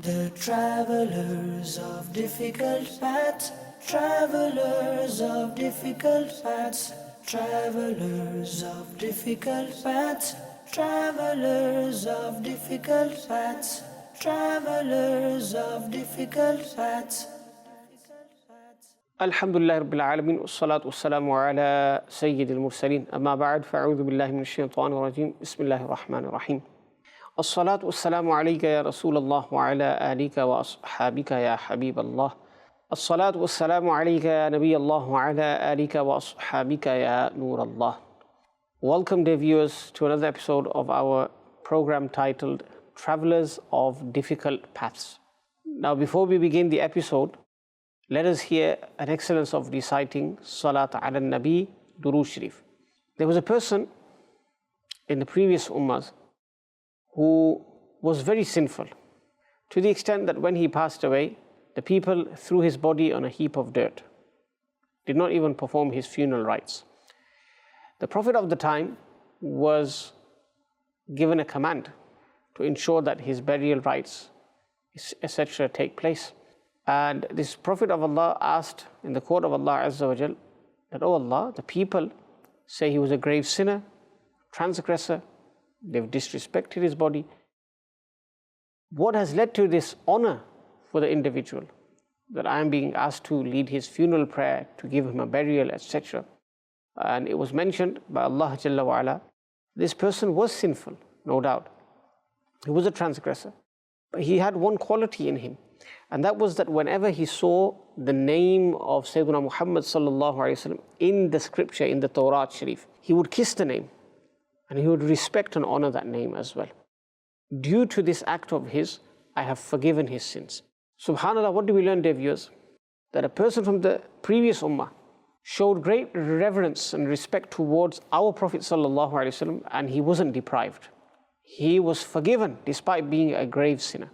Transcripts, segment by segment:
The travelers of difficult paths, travelers of difficult paths, travelers of difficult paths, travelers of difficult paths, travelers of difficult paths. Alhamdulillah Rabbil Alameen, wassalatu wassalamu ala Sayyidil Mursaleen, amma ba'd, fa'udhu billahi minash shaitanir rajim, bismillahir rahmanir rahim. As-salatu wassalamu alayka ya Rasulallah wa ala alika wa ashabika ya Habiballah. As-salatu wassalamu alayka ya Nabiyallah wa ala alika wa ashabika ya Nurallah. Welcome, dear viewers, to another episode of our program titled Travelers of Difficult Paths. Now, before we begin the episode, let us hear an excellence of reciting Salat ala Nabi Durood Sharif. There was a person in the previous ummahs who was very sinful, to the extent that when he passed away, the people threw his body on a heap of dirt, did not even perform his funeral rites. The Prophet of the time was given a command to ensure that his burial rites, etc., take place. And this Prophet of Allah asked in the court of Allah Azza wa Jal that, "Oh Allah, the people say he was a grave sinner, transgressor, they've disrespected his body. What has led to this honor for the individual, that I am being asked to lead his funeral prayer, to give him a burial, etc.?" And it was mentioned by Allah Jalla wa Ala, this person was sinful, no doubt. He was a transgressor. But he had one quality in him, and that was that whenever he saw the name of Sayyidina Muhammad sallallahu alaihi wasallam in the scripture, in the Torah Sharif, he would kiss the name and he would respect and honor that name as well. Due to this act of his, I have forgiven his sins. SubhanAllah, what do we learn, dear viewers? That a person from the previous ummah showed great reverence and respect towards our Prophet sallallahu alaihi wasallam, and he wasn't deprived. He was forgiven despite being a grave sinner.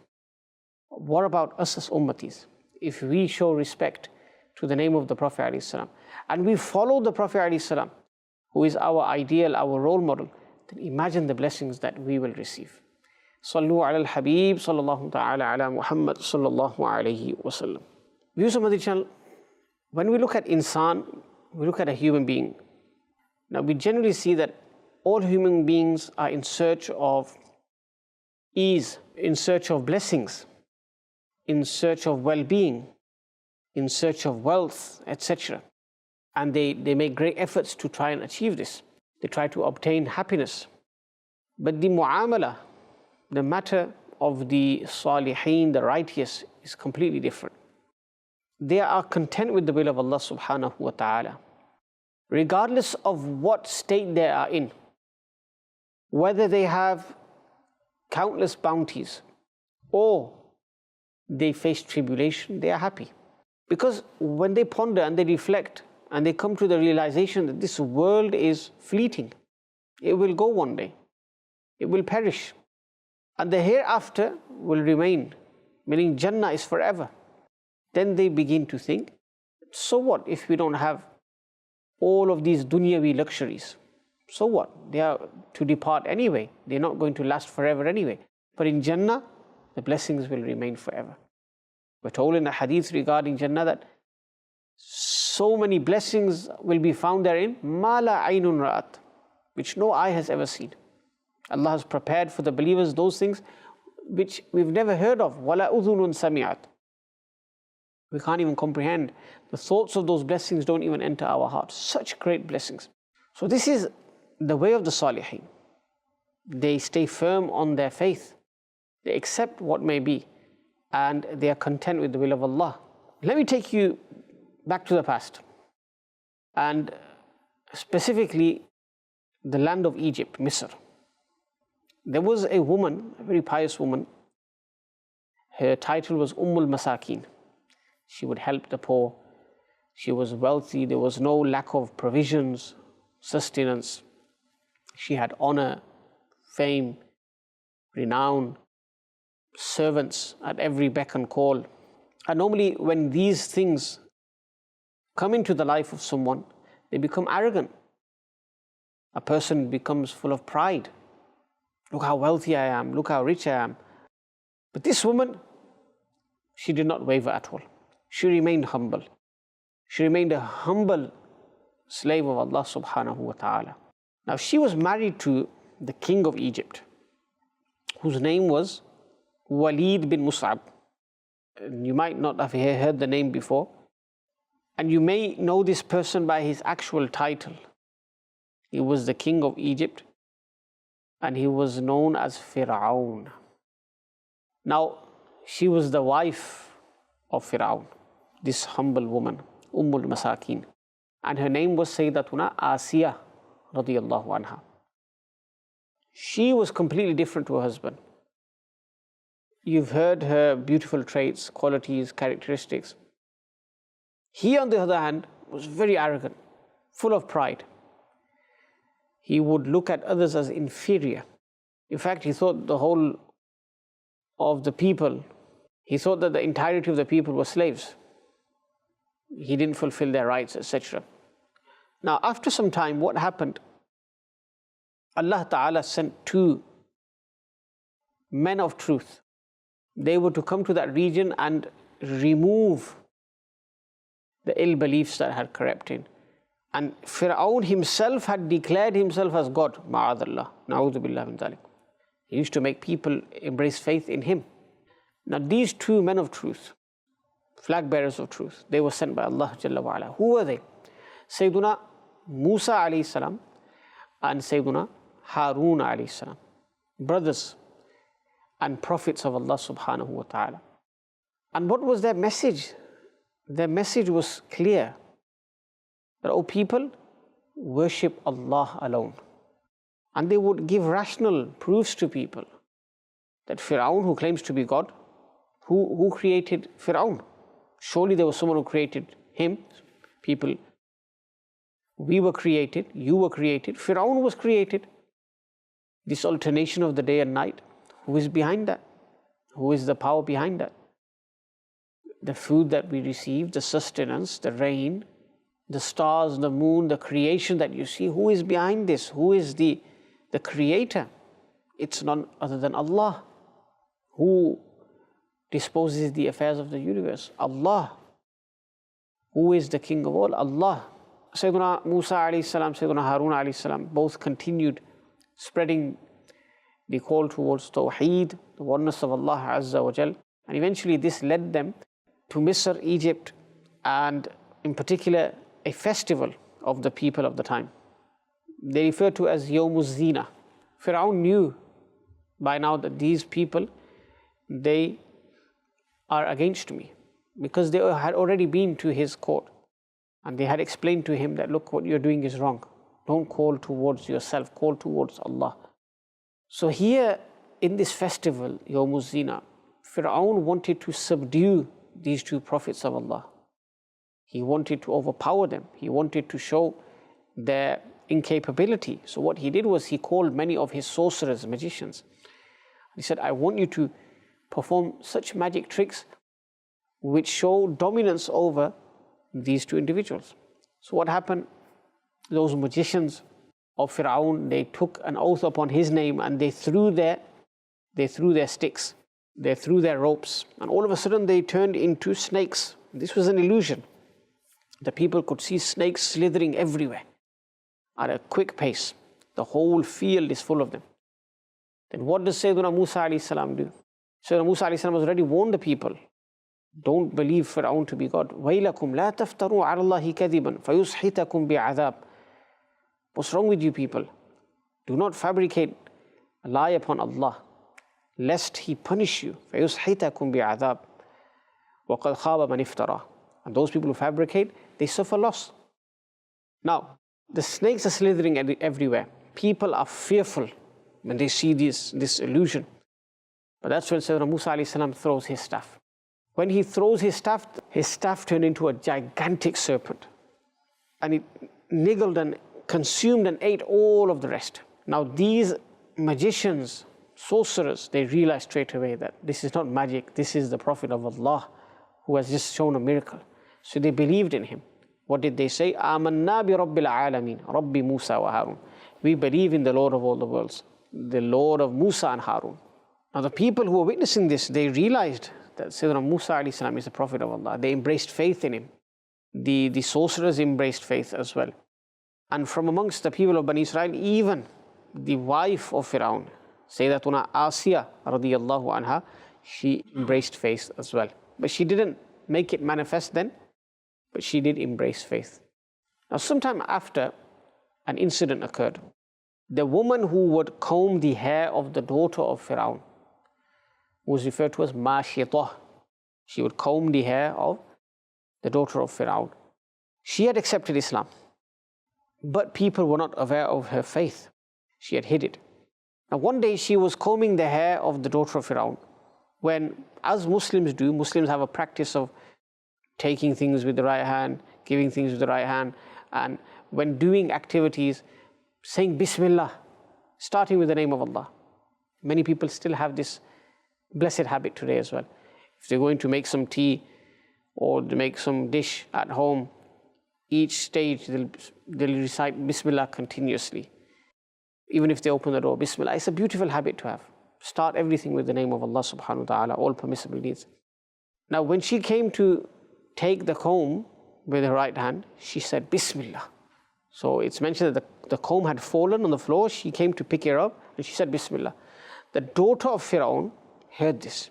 What about us as ummatis? If we show respect to the name of the Prophet alayhi salam, and we follow the Prophet alayhi salam, who is our ideal, our role model, then imagine the blessings that we will receive. Sallu ala al-Habib sallallahu ta'ala ala Muhammad sallallahu alayhi wa sallam. Viewers of Madani Channel, when we look at insan, we look at a human being. Now, we generally see that all human beings are in search of ease, in search of blessings, in search of well-being, in search of wealth, etc. And they make great efforts to try and achieve this. They try to obtain happiness. But the mu'amala, the matter of the salihin, the righteous, is completely different. They are content with the will of Allah subhanahu wa ta'ala, regardless of what state they are in. Whether they have countless bounties or they face tribulation, they are happy. Because when they ponder and they reflect and they come to the realization that this world is fleeting, it will go one day, it will perish, and the hereafter will remain, meaning Jannah is forever, then they begin to think, so what if we don't have all of these dunyavi luxuries? So what? They are to depart anyway. They're not going to last forever anyway. But in Jannah, the blessings will remain forever. We're told in a hadith regarding Jannah that so many blessings will be found therein, ma la aynun ra'at, which no eye has ever seen. Allah has prepared for the believers those things which we've never heard of. Wala udhunun sami'at. We can't even comprehend. The thoughts of those blessings don't even enter our hearts. Such great blessings. So this is the way of the salihin. They stay firm on their faith. They accept what may be, and they are content with the will of Allah. Let me take you back to the past, and specifically the land of Egypt, Misr. There was a woman, a very pious woman. Her title was al-Masakin. She would help the poor. She was wealthy. There was no lack of provisions, sustenance. She had honor, fame, renown, servants at every beck and call. And normally when these things come into the life of someone, they become arrogant. A person becomes full of pride. Look how wealthy I am, look how rich I am. But this woman, she did not waver at all. She remained humble. She remained a humble slave of Allah subhanahu wa ta'ala. Now she was married to the king of Egypt, whose name was Walid bin Mus'ab. You might not have heard the name before. And you may know this person by his actual title. He was the king of Egypt, and he was known as Fir'aun. Now, she was the wife of Fir'aun, this humble woman, Ummul Masakin. And her name was Sayyidatuna Asiya radiyallahu anha. She was completely different to her husband. You've heard her beautiful traits, qualities, characteristics. He, on the other hand, was very arrogant, full of pride. He would look at others as inferior. In fact, he thought the whole of the people, he thought that the entirety of the people were slaves. He didn't fulfill their rights, etc. Now, after some time, what happened? Allah Ta'ala sent two men of truth. They were to come to that region and remove the ill beliefs that had crept in. And Fir'aun himself had declared himself as God. Ma'adallah. Na'udhu billah min dhalik. He used to make people embrace faith in him. Now these two men of truth, flag bearers of truth, they were sent by Allah Jalla wa ala. Who were they? Sayyiduna Musa alayhi salam and Sayyiduna Harun alayhi salam. Brothers and prophets of Allah subhanahu wa ta'ala. And what was their message? Their message was clear. That, oh people, worship Allah alone. And they would give rational proofs to people that Fir'aun, who claims to be God, who created Fir'aun? Surely there was someone who created him. People, we were created, you were created, Fir'aun was created. This alternation of the day and night, who is behind that? Who is the power behind that? The food that we receive, the sustenance, the rain, the stars, the moon, the creation that you see, who is behind this? Who is the creator? It's none other than Allah. Who disposes the affairs of the universe? Allah. Who is the king of all? Allah. Sayyidina Musa alayhi salam, Sayyidina Harun alayhi salam, both continued spreading the call towards Tawheed, the oneness of Allah Azza wa Jal. And eventually this led them to Misr, Egypt, and in particular a festival of the people of the time. They refer to as Yawmuz Zina. Fir'aun knew by now that these people, they are against me, because they had already been to his court and they had explained to him that, look, what you're doing is wrong. Don't call towards yourself, call towards Allah. So here in this festival, Yawmuz Zina, Fir'aun wanted to subdue these two prophets of Allah. He wanted to overpower them. He wanted to show their incapability. So what he did was he called many of his sorcerers, magicians. He said, I want you to perform such magic tricks which show dominance over these two individuals. So what happened? Those magicians of Fir'aun, they took an oath upon his name and they threw their sticks, they threw their ropes, and all of a sudden they turned into snakes. This was an illusion. The people could see snakes slithering everywhere at a quick pace. The whole field is full of them. Then what does Sayyidina Musa alayhi salam do? Sayyidina Musa alayhi salam has already warned the people, don't believe Fir'aun to be God. وَيْلَكُمْ لَا تَفْتَرُوا عَلَى اللَّهِ كَذِبًا فَيُسْحِتَكُمْ بِعَذَابٍ. What's wrong with you people? Do not fabricate a lie upon Allah, lest He punish you. فَيُسْحِتَكُمْ بِعَذَابٍ وَقَدْ خَابَ مَنِ افْتَرَى. And those people who fabricate, they suffer loss. Now, the snakes are slithering everywhere. People are fearful when they see this illusion. But that's when Sayyidina Musa alayhi salam throws his staff. When he throws his staff turned into a gigantic serpent. And it niggled and consumed and ate all of the rest. Now these magicians, sorcerers, they realized straight away that this is not magic, this is the Prophet of Allah who has just shown a miracle. So they believed in him. What did they say? آمَنَّا بِرَبِّ الْعَالَمِينَ رَبِّ مُوسَى وَهَارُونَ. We believe in the Lord of all the worlds, the Lord of Musa and Harun. Now the people who were witnessing this, they realized that Sayyidina Musa alayhi salam is the Prophet of Allah. They embraced faith in him. The sorcerers embraced faith as well. And from amongst the people of Bani Israel, even the wife of Fir'aun, Sayyidatuna Asiya radiyallahu anha, she embraced faith as well. But she didn't make it manifest then, but she did embrace faith. Now, sometime after an incident occurred, the woman who would comb the hair of the daughter of Fir'aun was referred to as Mashitah. She would comb the hair of the daughter of Fir'aun. She had accepted Islam, but people were not aware of her faith. She had hid it. Now, one day she was combing the hair of the daughter of Fir'aun, when, as Muslims do, Muslims have a practice of taking things with the right hand, giving things with the right hand, and when doing activities, saying Bismillah, starting with the name of Allah. Many people still have this blessed habit today as well. If they're going to make some tea or to make some dish at home, each stage they'll recite Bismillah continuously. Even if they open the door, Bismillah. It's a beautiful habit to have. Start everything with the name of Allah subhanahu wa ta'ala, all permissible needs. Now, when she came to take the comb with her right hand, she said Bismillah. So it's mentioned that the comb had fallen on the floor. She came to pick it up and she said Bismillah. The daughter of Fir'aun heard this.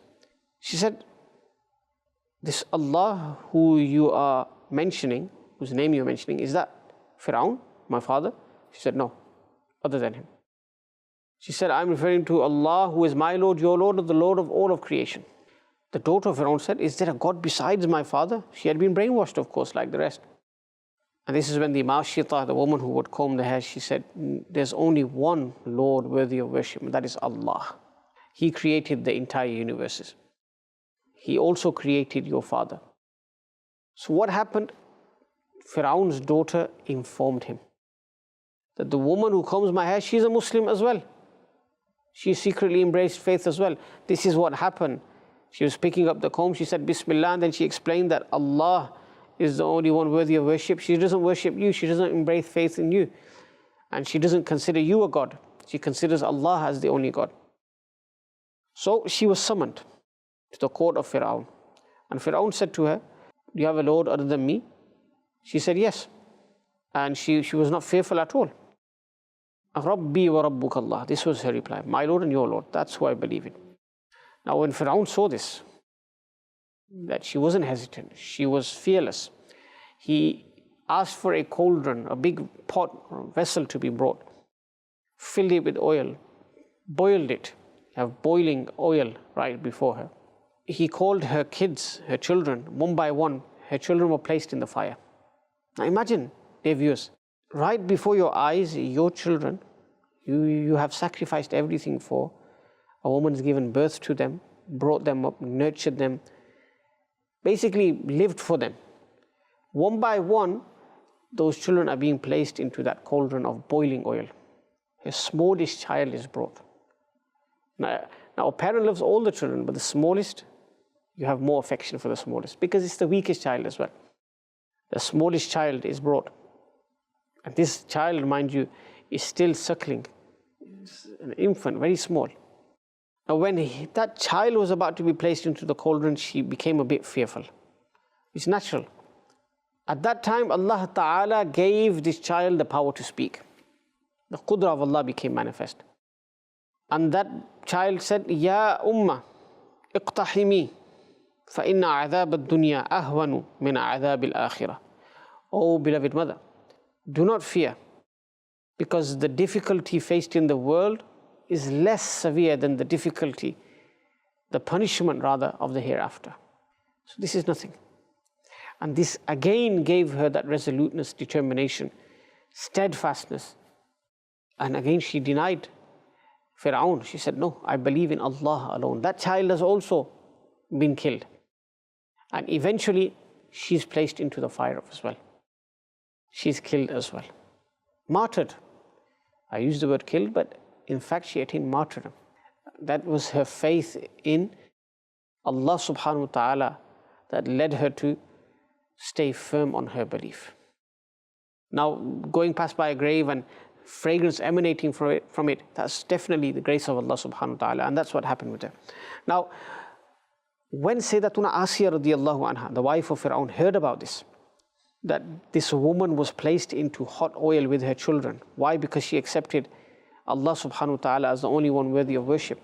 She said, this Allah who you are mentioning, whose name you are mentioning, is that Fir'aun, my father? She said, no, other than him. She said, I'm referring to Allah who is my Lord, your Lord, and the Lord of all of creation. The daughter of Fir'aun said, is there a God besides my father? She had been brainwashed, of course, like the rest. And this is when the Mashita, the woman who would comb the hair, she said, there's only one Lord worthy of worship, and that is Allah. He created the entire universes. He also created your father. So what happened? Fir'aun's daughter informed him that the woman who combs my hair, she's a Muslim as well. She secretly embraced faith as well. This is what happened. She was picking up the comb, she said Bismillah, and then she explained that Allah is the only one worthy of worship. She doesn't worship you, she doesn't embrace faith in you. And she doesn't consider you a God. She considers Allah as the only God. So she was summoned to the court of Fir'aun. And Fir'aun said to her, do you have a Lord other than me? She said yes. And she was not fearful at all. Rabbi wa Rabbuk Allah. This was her reply. My Lord and your Lord. That's who I believe in. Now when Fir'aun saw this, that she wasn't hesitant, she was fearless, he asked for a cauldron, a big pot or vessel to be brought, filled it with oil, boiled it, have boiling oil right before her. He called her kids, her children, one by one. Her children were placed in the fire. Now imagine, dear viewers, right before your eyes, your children, you have sacrificed everything for. A woman's given birth to them, brought them up, nurtured them, basically lived for them. One by one, those children are being placed into that cauldron of boiling oil. A smallest child is brought. Now a parent loves all the children, but the smallest, you have more affection for the smallest because it's the weakest child as well. The smallest child is brought. And this child, mind you, is still suckling. It's an infant, very small. Now when that child was about to be placed into the cauldron, she became a bit fearful. It's natural. At that time, Allah Ta'ala gave this child the power to speak. The qudra of Allah became manifest. And that child said, Ya Ummah, iqtahimi, fa inna adhab ad-dunya ahwanu min adhab al-akhirah. Oh beloved mother, do not fear, because the difficulty faced in the world is less severe than the difficulty, the punishment rather, of the hereafter. So this is nothing. And this again gave her that resoluteness, determination, steadfastness. And again she denied Fir'aun. She said, no, I believe in Allah alone. That child has also been killed. And eventually she's placed into the fire as well. She's killed as well. Martyred. I use the word killed, but in fact she attained martyrdom. That was her faith in Allah subhanahu wa ta'ala that led her to stay firm on her belief. Now, going past by a grave and fragrance emanating from it, that's definitely the grace of Allah subhanahu wa ta'ala, and that's what happened with her. Now, When Sayyidatuna Asiya radiallahu anha, the wife of Fir'aun, heard about this, that this woman was placed into hot oil with her children. Why? Because she accepted Allah subhanahu wa ta'ala as the only one worthy of worship,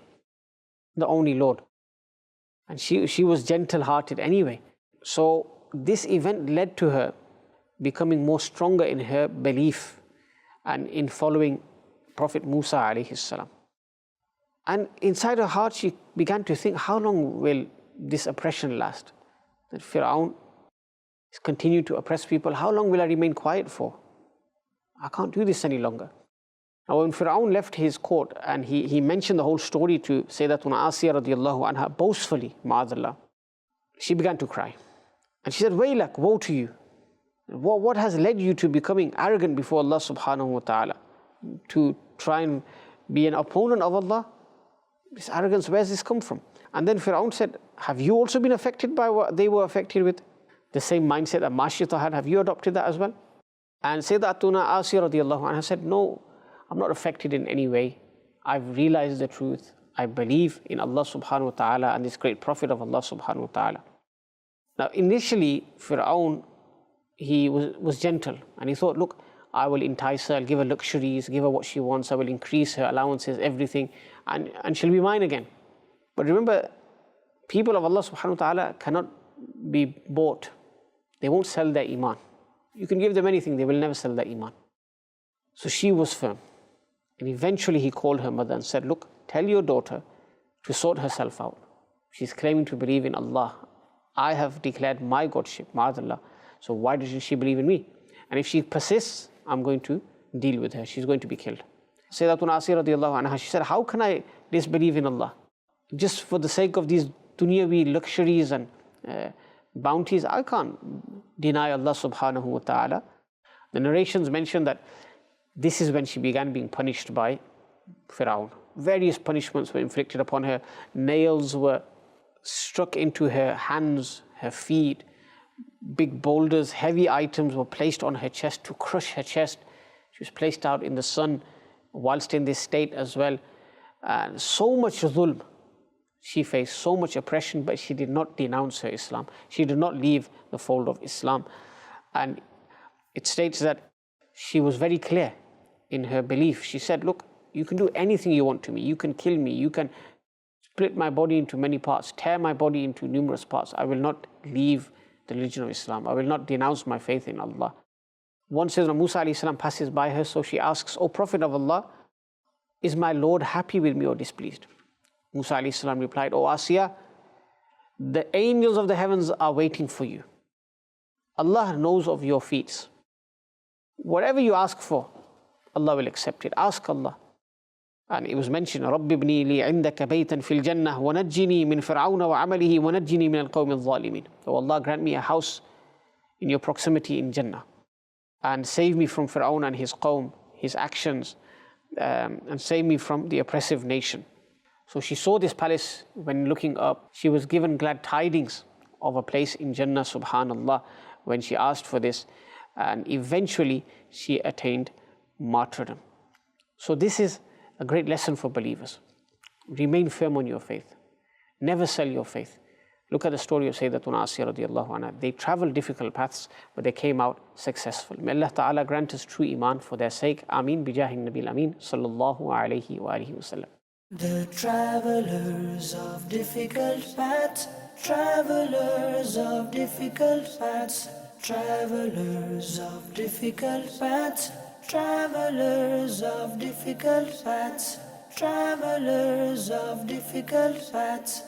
the only Lord. And she was gentle-hearted anyway. So this event led to her becoming more stronger in her belief and in following Prophet Musa alayhi salam. And inside her heart, she began to think, how long will this oppression last? That Fir'aun is continuing to oppress people. How long will I remain quiet for? I can't do this any longer. Now, when Fir'aun left his court and he mentioned the whole story to Sayyidatuna Asiya radiallahu anha boastfully, ma'adallah, she began to cry. And she said, Waylak, woe to you. What has led you to becoming arrogant before Allah subhanahu wa ta'ala? To try and be an opponent of Allah? This arrogance, where does this come from? And then Fir'aun said, have you also been affected by what they were affected with? The same mindset that Mashita had, have you adopted that as well? And Sayyidatuna Asiya radiallahu anha said, no, I'm not affected in any way. I've realized the truth. I believe in Allah subhanahu wa ta'ala and this great Prophet of Allah subhanahu wa ta'ala. Now initially, Fir'aun, he was gentle and he thought, look, I will entice her, I'll give her luxuries, give her what she wants, I will increase her allowances, everything, and she'll be mine again. But remember, people of Allah subhanahu wa ta'ala cannot be bought. They won't sell their iman. You can give them anything, they will never sell their iman. So she was firm. And eventually he called her mother and said, look, tell your daughter to sort herself out. She's claiming to believe in Allah. I have declared my Godship, ma'adallah. So why doesn't she believe in me? And if she persists, I'm going to deal with her. She's going to be killed. Sayyidatuna Asiya radiallahu anha, she said, how can I disbelieve in Allah? Just for the sake of these dunyawi luxuries and bounties, I can't deny Allah subhanahu wa ta'ala. The narrations mention that this is when she began being punished by Fir'aun. Various punishments were inflicted upon her. Nails were struck into her hands, her feet. Big boulders, heavy items were placed on her chest to crush her chest. She was placed out in the sun whilst in this state as well. And so much dhulm she faced, so much oppression, but she did not denounce her Islam. She did not leave the fold of Islam. And it states that she was very clear in her belief. She said, look, you can do anything you want to me. You can kill me. You can split my body into many parts, tear my body into numerous parts. I will not leave the religion of Islam. I will not denounce my faith in Allah. Once Sayyidina Musa alayhi salam passes by her, so she asks, O Prophet of Allah, is my Lord happy with me or displeased? Musa alayhi salam replied, O Asiya, the angels of the heavens are waiting for you. Allah knows of your feats. Whatever you ask for, Allah will accept it. Ask Allah. And it was mentioned, رَبِّ ابْنِي لِي عِنْدَكَ بَيْتًا فِي الْجَنَّةِ وَنَجِّنِي مِنْ فِرْعَوْنَ وَعَمَلِهِ وَنَجِّنِي مِنَ الْقَوْمِ الظَّالِمِينَ. So Allah grant me a house in your proximity in Jannah and save me from Fir'aun and his qawm, his actions, and save me from the oppressive nation. So she saw this palace. When looking up, she was given glad tidings of a place in Jannah, subhanallah, when she asked for this. And eventually she attained martyrdom. So this is a great lesson for believers. Remain firm on your faith. Never sell your faith. Look at the story of Sayyidatuna Asiya radiallahu anha. They traveled difficult paths, but they came out successful. May Allah Ta'ala grant us true iman for their sake. Ameen. Bijahin Nabil Ameen. Sallallahu alayhi wa alihi wa sallam. The travelers of difficult paths, travelers of difficult paths, travelers of difficult paths, travelers of difficult paths, travelers of difficult paths.